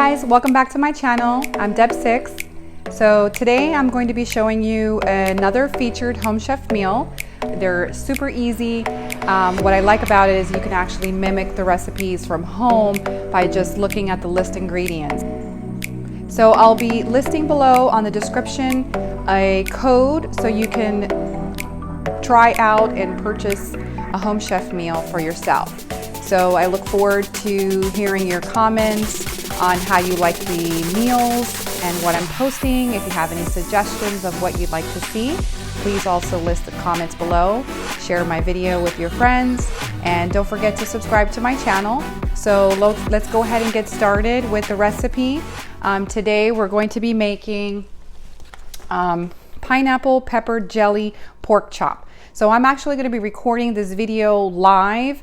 guys, welcome back to my channel. I'm Deb6. So today I'm going to be showing you another featured Home Chef meal. They're super easy. What I like about it is you can actually mimic the recipes from home by just looking at the list ingredients. So I'll be listing below on the description a code so you can try out and purchase a Home Chef meal for yourself. So I look forward to hearing your comments on how you like the meals and what I'm posting. If you have any suggestions of what you'd like to see, please also list the comments below. Share my video with your friends, and don't forget to subscribe to my channel. So let's go ahead and get started with the recipe. Today we're going to be making pineapple pepper jelly pork chop. So I'm actually going to be recording this video live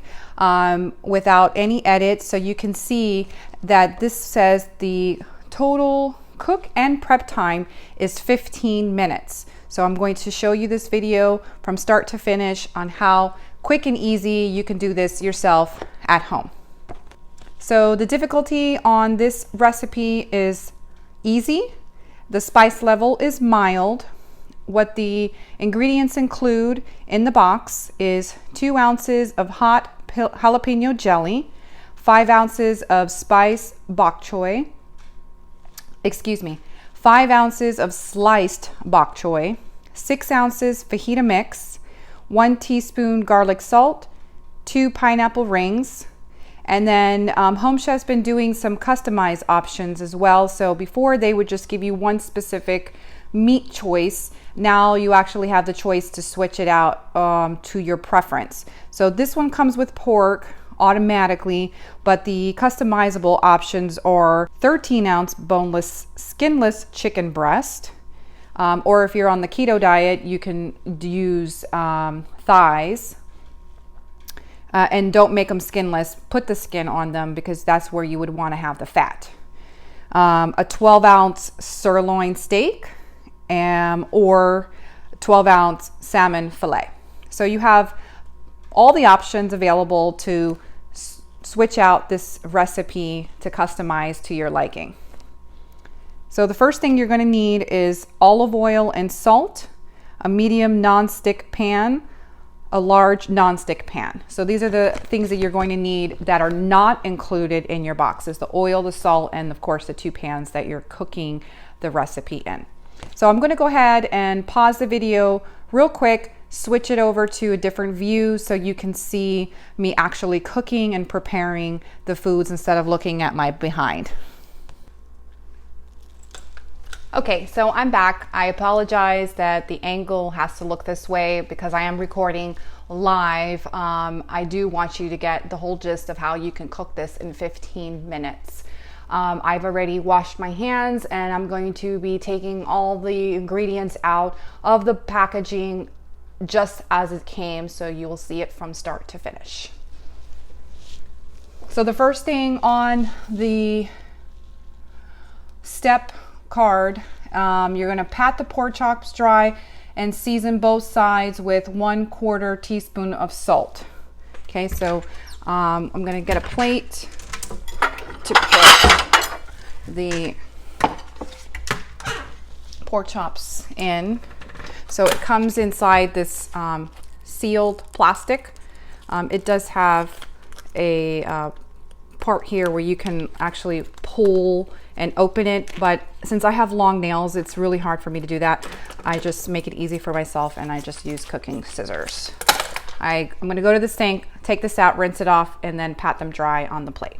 without any edits, so you can see that this says the total cook and prep time is 15 minutes. So I'm going to show you this video from start to finish on how quick and easy you can do this yourself at home. So the difficulty on this recipe is easy. The spice level is mild. What the ingredients include in the box is 2 ounces of hot jalapeno jelly, 5 ounces of spice bok choy, 5 ounces of sliced bok choy, 6 ounces fajita mix, 1 teaspoon garlic salt, 2 pineapple rings, and then Home Chef's been doing some customized options as well. So before they would just give you one specific meat choice. Now you actually have the choice to switch it out to your preference. So this one comes with pork automatically, but the customizable options are 13-ounce boneless, skinless chicken breast, or if you're on the keto diet, you can use thighs. And don't make them skinless. Put the skin on them because that's where you would want to have the fat. A 12-ounce sirloin steak, or 12-ounce salmon fillet. So you have all the options available to switch out this recipe to customize to your liking. So the first thing you're going to need is olive oil and salt, a medium non-stick pan, a large non-stick pan. So these are the things that you're going to need that are not included in your boxes: the oil, the salt, and of course the 2 pans that you're cooking the recipe in. So I'm going to go ahead and pause the video real quick, switch it over to a different view so you can see me actually cooking and preparing the foods instead of looking at my behind. Okay, so I'm back. I apologize that the angle has to look this way because I am recording live. I do want you to get the whole gist of how you can cook this in 15 minutes. I've already washed my hands, and I'm going to be taking all the ingredients out of the packaging just as it came, so you will see it from start to finish. So the first thing on the step card, you're going to pat the pork chops dry and season both sides with 1/4 teaspoon of salt. Okay, so I'm going to get a plate to put the pork chops in. So it comes inside this sealed plastic. It does have a part here where you can actually pull and open it, but since I have long nails, it's really hard for me to do that. I just make it easy for myself, and I just use cooking scissors. I'm going to go to the sink, take this out, rinse it off, and then pat them dry on the plate.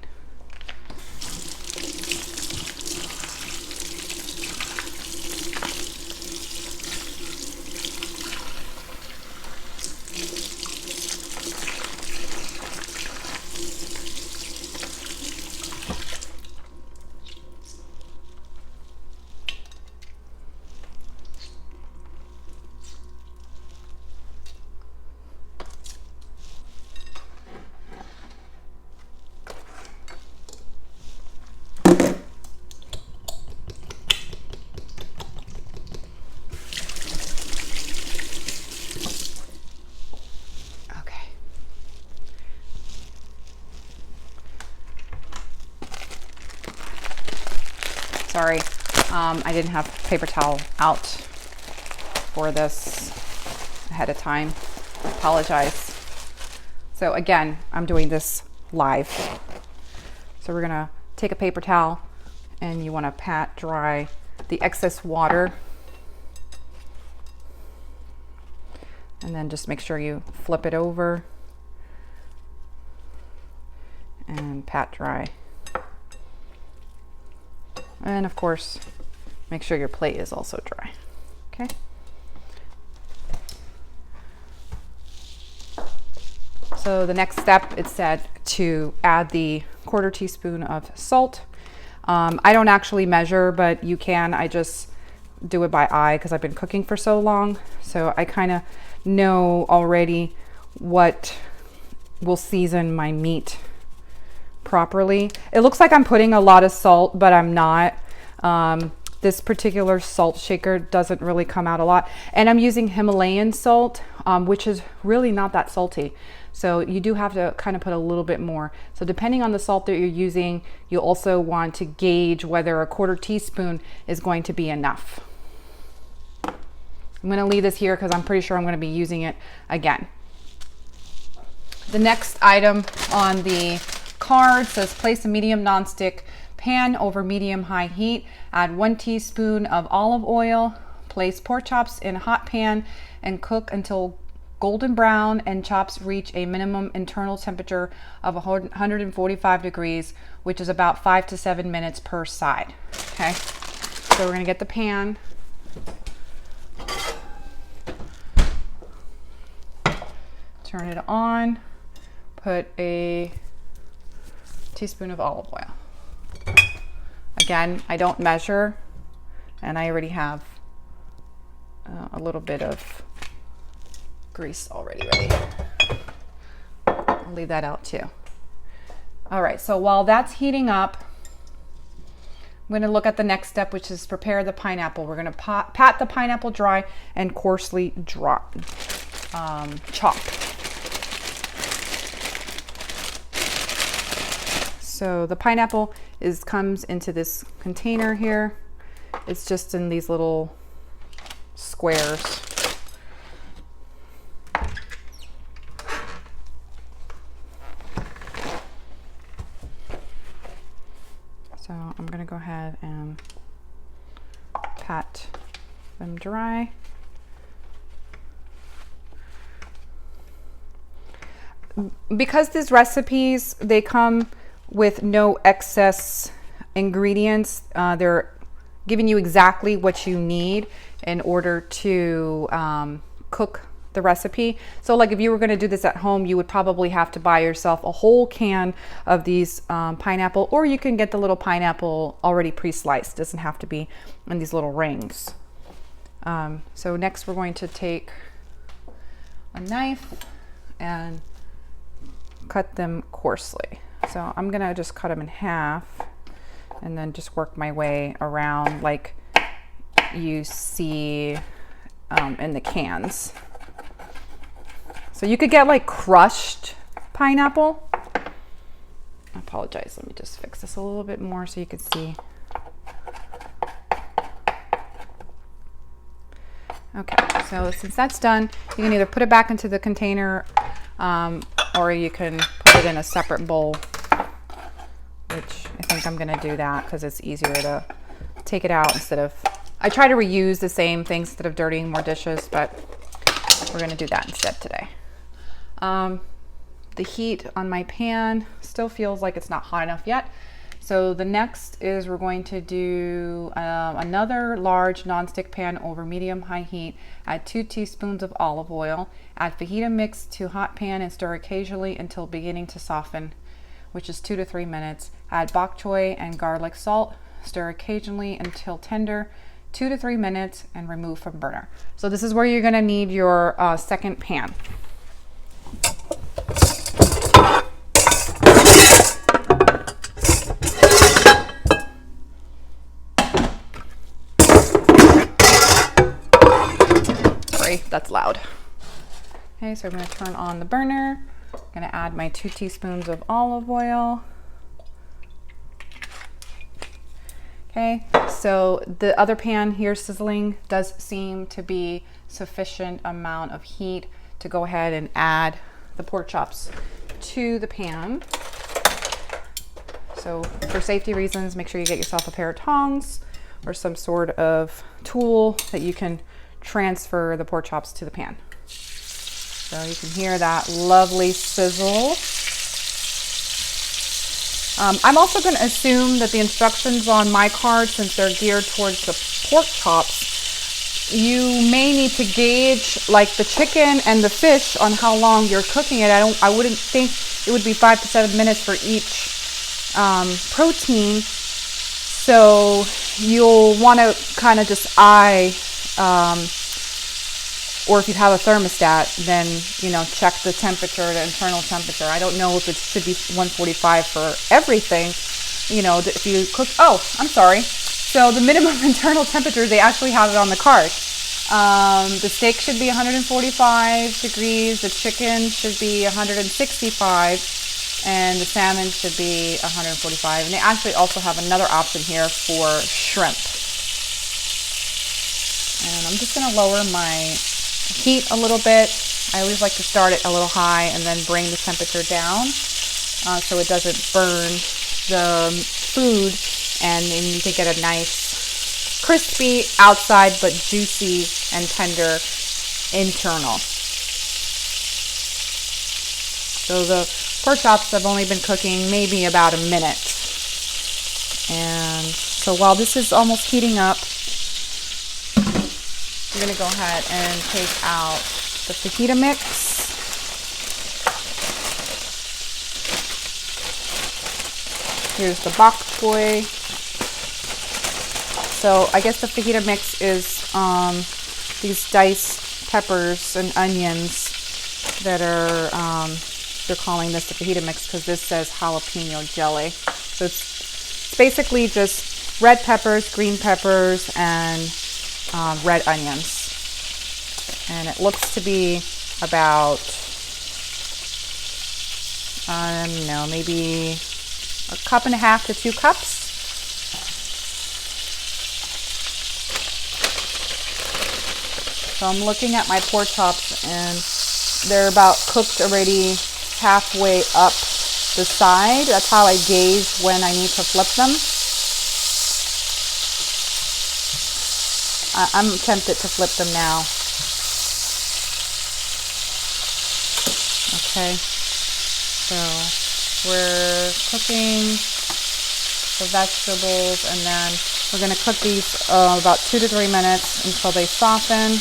Sorry, I didn't have paper towel out for this ahead of time. I apologize. So again, I'm doing this live. So we're gonna take a paper towel and you wanna pat dry the excess water. And then just make sure you flip it over and pat dry. And of course, make sure your plate is also dry, okay? So the next step, it said to add the 1/4 teaspoon of salt. I don't actually measure, but you can. I just do it by eye because I've been cooking for so long. So I kind of know already what will season my meat properly. It looks like I'm putting a lot of salt, but I'm not. This particular salt shaker doesn't really come out a lot. And I'm using Himalayan salt, which is really not that salty. So you do have to kind of put a little bit more. So depending on the salt that you're using, you'll also want to gauge whether a 1/4 teaspoon is going to be enough. I'm going to leave this here because I'm pretty sure I'm going to be using it again. The next item on the card says place a medium nonstick pan over medium-high heat. Add 1 teaspoon of olive oil. Place pork chops in a hot pan and cook until golden brown and chops reach a minimum internal temperature of 145 degrees, which is about 5 to 7 minutes per side. Okay, so we're going to get the pan. Turn it on. Put a teaspoon of olive oil. Again, I don't measure, and I already have a little bit of grease already ready. I'll leave that out too. All right, so while that's heating up, I'm going to look at the next step, which is prepare the pineapple. We're going to pat the pineapple dry and coarsely chop. So the pineapple comes into this container here. It's just in these little squares. So I'm gonna go ahead and pat them dry. Because these recipes, they come with no excess ingredients. They're giving you exactly what you need in order to cook the recipe. So like if you were going to do this at home, you would probably have to buy yourself a whole can of these pineapple, or you can get the little pineapple already pre-sliced. It doesn't have to be in these little rings. So next we're going to take a knife and cut them coarsely. So I'm gonna just cut them in half and then just work my way around like you see in the cans. So you could get like crushed pineapple. I apologize, let me just fix this a little bit more so you can see. Okay, so since that's done, you can either put it back into the container or you can put it in a separate bowl, which I think I'm gonna do that because it's easier to take it out instead of, I try to reuse the same things instead of dirtying more dishes, but we're gonna do that instead today. The heat on my pan still feels like it's not hot enough yet. So the next is we're going to do another large nonstick pan over medium-high heat. Add 2 teaspoons of olive oil. Add fajita mix to hot pan and stir occasionally until beginning to soften, which is 2 to 3 minutes. Add bok choy and garlic salt. Stir occasionally until tender, 2 to 3 minutes, and remove from burner. So this is where you're going to need your second pan. That's loud. Okay, so I'm going to turn on the burner. I'm going to add my 2 teaspoons of olive oil. Okay, so the other pan here sizzling does seem to be sufficient amount of heat to go ahead and add the pork chops to the pan. So for safety reasons, make sure you get yourself a pair of tongs or some sort of tool that you can transfer the pork chops to the pan. So you can hear that lovely sizzle. I'm also going to assume that the instructions on my card, since they're geared towards the pork chops, you may need to gauge like the chicken and the fish on how long you're cooking it. I wouldn't think it would be 5 to 7 minutes for each protein. So you'll want to kind of just eye, or if you have a thermostat, then, you know, check the temperature, the internal temperature. I don't know if it should be 145 for everything, you know, if you cook, oh, I'm sorry. So the minimum internal temperature, they actually have it on the card. The steak should be 145 degrees, the chicken should be 165, and the salmon should be 145. And they actually also have another option here for shrimp. And I'm just gonna lower my heat a little bit. I always like to start it a little high and then bring the temperature down so it doesn't burn the food, and then you can get a nice crispy outside but juicy and tender internal. So the pork chops have only been cooking maybe about a minute, and so while this is almost heating up, I'm going to go ahead and take out the fajita mix. Here's the bok choy. So I guess the fajita mix is these diced peppers and onions that are, they're calling this the fajita mix because this says jalapeno jelly. So it's basically just red peppers, green peppers, and red onions, and it looks to be about, I don't know, maybe 1.5 cups to 2 cups. So I'm looking at my pork chops, and they're about cooked already halfway up the side. That's how I gauge when I need to flip them. I'm tempted to flip them now. Okay, so we're cooking the vegetables, and then we're going to cook these about 2 to 3 minutes until they soften.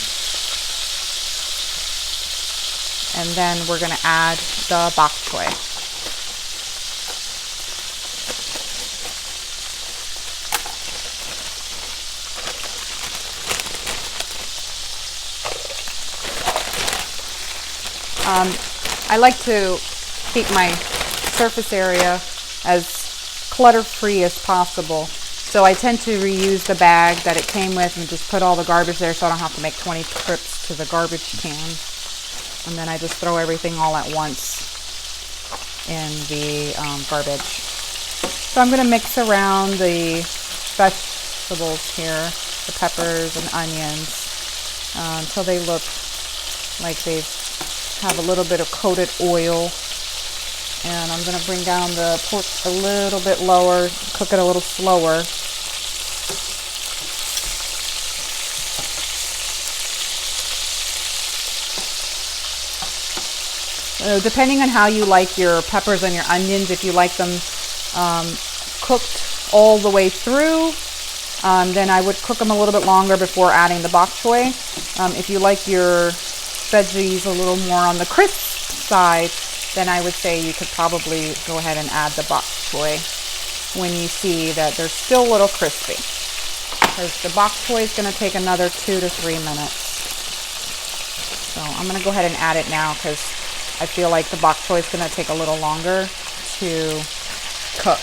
And then we're going to add the bok choy. I like to keep my surface area as clutter-free as possible. So I tend to reuse the bag that it came with and just put all the garbage there so I don't have to make 20 trips to the garbage can. And then I just throw everything all at once in the garbage. So I'm going to mix around the vegetables here, the peppers and onions, until they look like they have a little bit of coated oil. And I'm going to bring down the pork a little bit lower, cook it a little slower. Depending on how you like your peppers and your onions, if you like them cooked all the way through, then I would cook them a little bit longer before adding the bok choy. If you like your veggies a little more on the crisp side, then I would say you could probably go ahead and add the bok choy when you see that they're still a little crispy, because the bok choy is going to take another 2 to 3 minutes. So I'm going to go ahead and add it now because I feel like the bok choy is going to take a little longer to cook.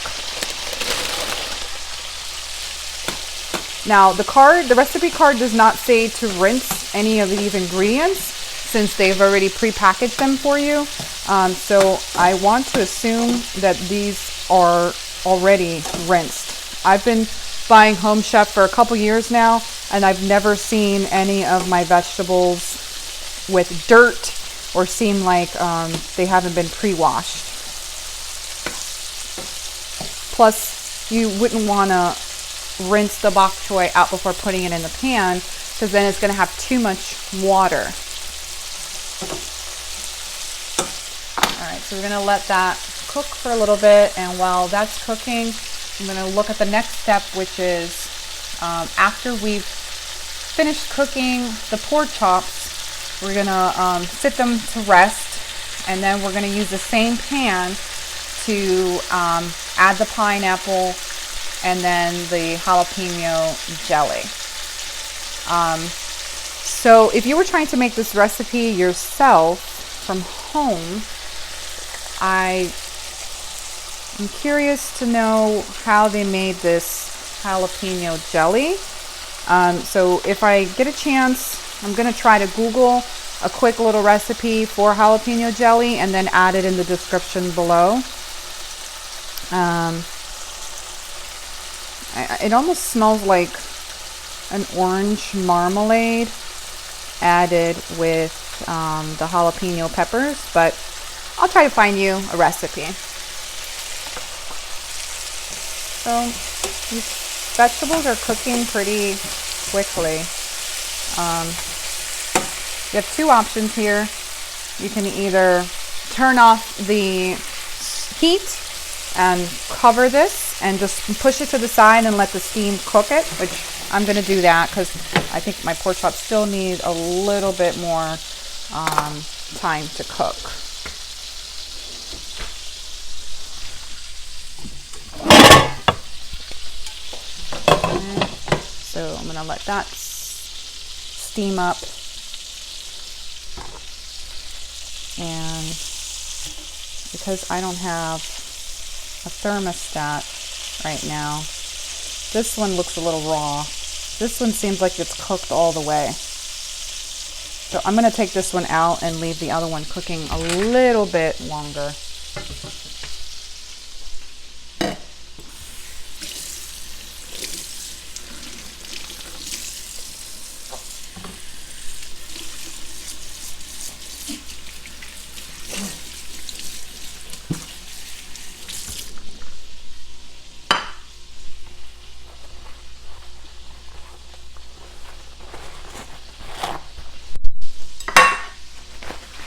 Now the recipe card does not say to rinse any of these ingredients since they've already pre-packaged them for you. So I want to assume that these are already rinsed. I've been buying Home Chef for a couple years now, and I've never seen any of my vegetables with dirt or seem like they haven't been pre-washed. Plus, you wouldn't want to rinse the bok choy out before putting it in the pan, because then it's going to have too much water. All right, so we're going to let that cook for a little bit, and while that's cooking, I'm going to look at the next step, which is after we've finished cooking the pork chops, we're going to sit them to rest, and then we're going to use the same pan to add the pineapple and then the jalapeno jelly. So if you were trying to make this recipe yourself from home, I'm curious to know how they made this jalapeno jelly. So if I get a chance, I'm going to try to Google a quick little recipe for jalapeno jelly and then add it in the description below. It almost smells like an orange marmalade added with the jalapeno peppers, but I'll try to find you a recipe. So these vegetables are cooking pretty quickly. You have two options here. You can either turn off the heat and cover this and just push it to the side and let the steam cook it, which I'm going to do that because I think my pork chops still need a little bit more time to cook. So I'm going to let that steam up, and because I don't have a thermostat right now, this one looks a little raw. This one seems like it's cooked all the way. So I'm going to take this one out and leave the other one cooking a little bit longer.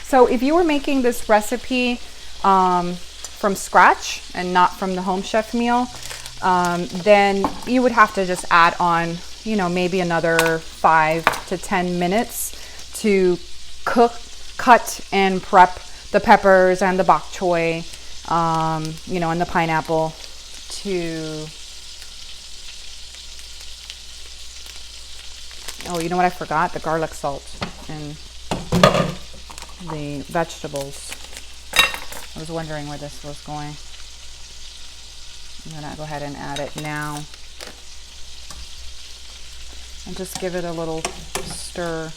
So if you were making this recipe from scratch and not from the Home Chef meal, then you would have to just add on, you know, maybe another 5 to 10 minutes to cook, cut, and prep the peppers and the bok choy, you know, and the pineapple to... Oh, you know what I forgot? The garlic salt and the vegetables. I was wondering where this was going. I'm gonna go ahead and add it now and just give it a little stir.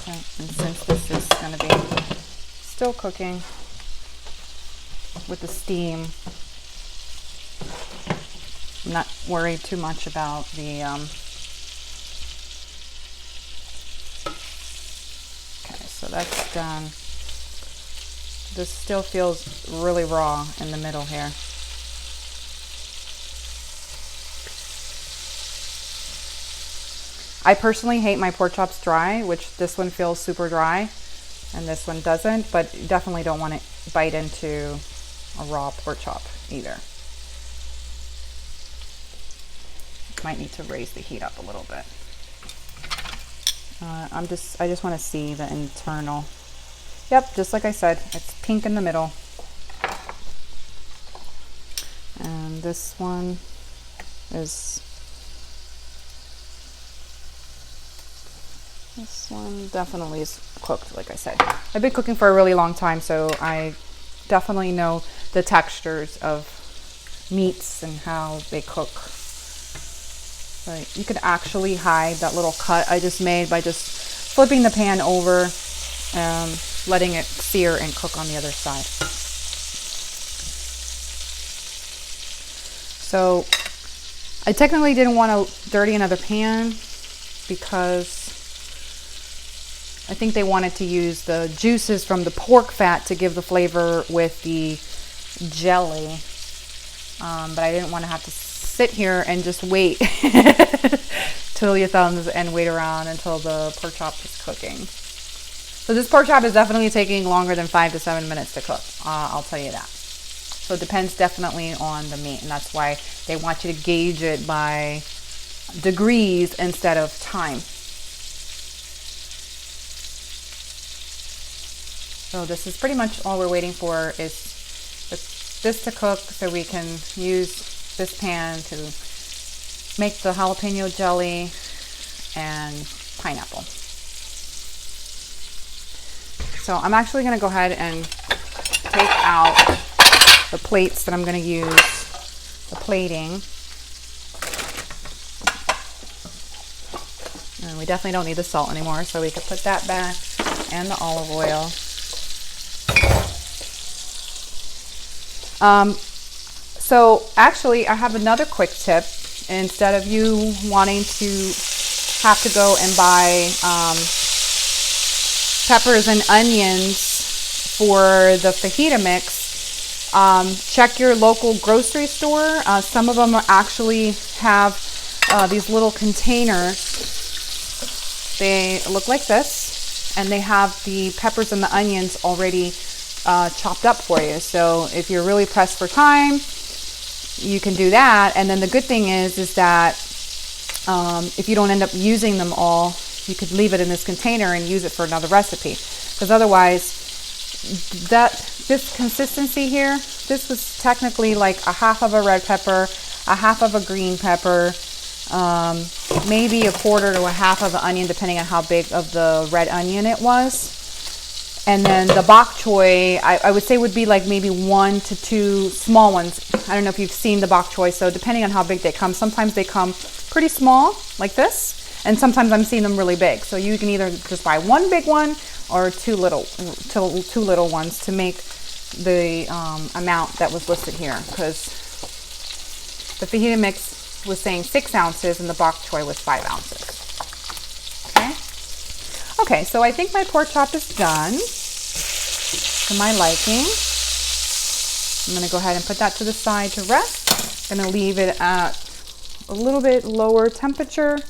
Okay, and since this is gonna be still cooking with the steam, I'm not worried too much about the okay, so that's done. This still feels really raw in the middle here. I personally hate my pork chops dry, which this one feels super dry and this one doesn't, but you definitely don't want to bite into a raw pork chop either. Might need to raise the heat up a little bit. I just want to see the internal. Yep, just like I said, it's pink in the middle. And this one definitely is cooked, like I said. I've been cooking for a really long time, so I definitely know the textures of meats and how they cook. But you could actually hide that little cut I just made by just flipping the pan over, letting it sear and cook on the other side. So I technically didn't want to dirty another pan because I think they wanted to use the juices from the pork fat to give the flavor with the jelly. But I didn't want to have to sit here and just wait twiddle your thumbs and wait around until the pork chop is cooking. So this pork chop is definitely taking longer than 5 to 7 minutes to cook. I'll tell you that. So it depends definitely on the meat, and that's why they want you to gauge it by degrees instead of time. So this is pretty much all we're waiting for, is this to cook so we can use this pan to make the jalapeno jelly and pineapple. So I'm actually going to go ahead and take out the plates that I'm going to use, the plating. And we definitely don't need the salt anymore, so we could put that back, and the olive oil. So actually I have another quick tip. Instead of you wanting to have to go and buy peppers and onions for the fajita mix, check your local grocery store. Some of them actually have these little containers. They look like this, and they have the peppers and the onions already chopped up for you. So if you're really pressed for time, you can do that. And then the good thing is that if you don't end up using them all, you could leave it in this container and use it for another recipe. Because otherwise, this consistency here, this was technically like a half of a red pepper, a half of a green pepper, maybe a quarter to a half of an onion, depending on how big of the red onion it was. And then the bok choy, I would say would be like maybe 1 to 2 small ones. I don't know if you've seen the bok choy, so depending on how big they come, sometimes they come pretty small like this, and sometimes I'm seeing them really big. So you can either just buy one big one or two little ones to make the amount that was listed here, because the fajita mix was saying 6 ounces and the bok choy was 5 ounces. Okay, so I think my pork chop is done to my liking. I'm going to go ahead and put that to the side to rest. I'm going to leave it at a little bit lower temperature.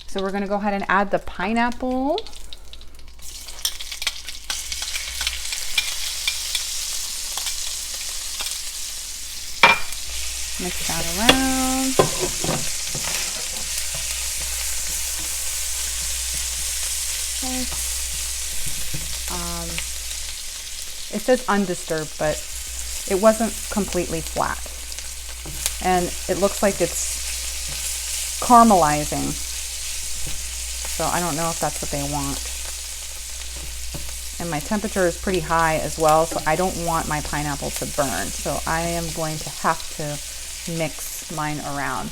So we're going to go ahead and add the pineapple. Mix that around. It says undisturbed, but it wasn't completely flat, and it looks like it's caramelizing, so I don't know if that's what they want. And my temperature is pretty high as well, so I don't want my pineapple to burn, so I am going to have to mix mine around.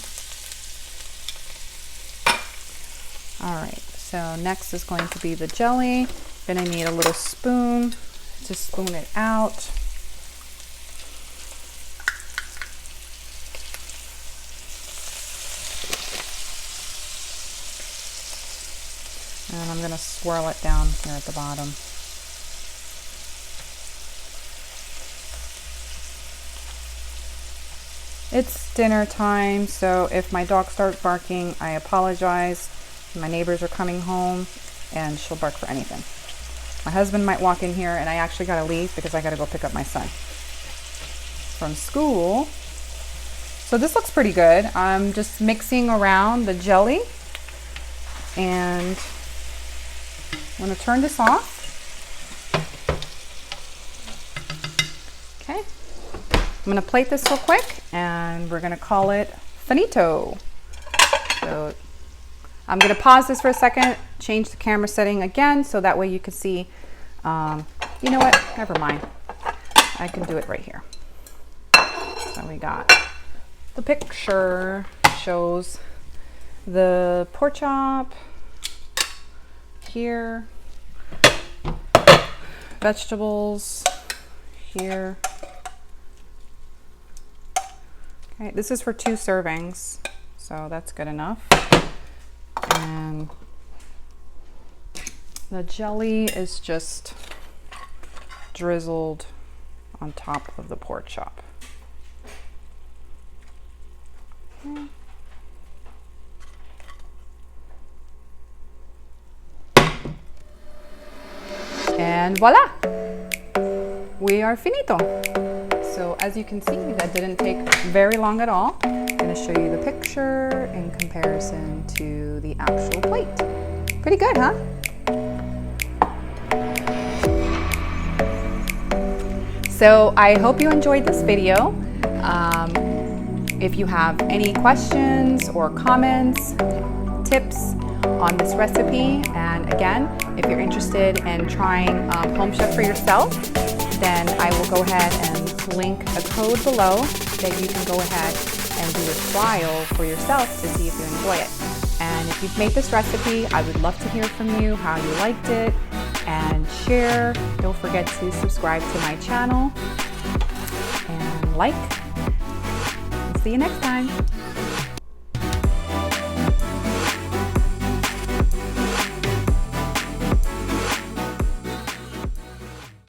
All right, so next is going to be the jelly. Gonna need a little spoon to spoon it out. And I'm gonna swirl it down here at the bottom. It's dinner time, so if my dog starts barking, I apologize. My neighbors are coming home and she'll bark for anything. My husband might walk in here, and I actually gotta leave because I gotta go pick up my son from school. So this looks pretty good. I'm just mixing around the jelly, and I'm gonna turn this off. Okay, I'm gonna plate this real quick, and we're gonna call it finito. So I'm gonna pause this for a second, change the camera setting again, so that way you can see, you know what, never mind. I can do it right here. So we got the picture, shows the pork chop here, vegetables here. Okay, this is for 2 servings, so that's good enough. And the jelly is just drizzled on top of the pork chop. Okay. And voila! We are finito. So as you can see, that didn't take very long at all. I'm going to show you the picture in comparison to the actual plate. Pretty good, huh? So I hope you enjoyed this video. If you have any questions or comments, tips on this recipe, and again, if you're interested in trying Homechef for yourself, then I will go ahead and link a code below that you can go ahead and do a trial for yourself to see if you enjoy it. And if you've made this recipe, I would love to hear from you how you liked it, and share. Don't forget to subscribe to my channel and like. See you next time.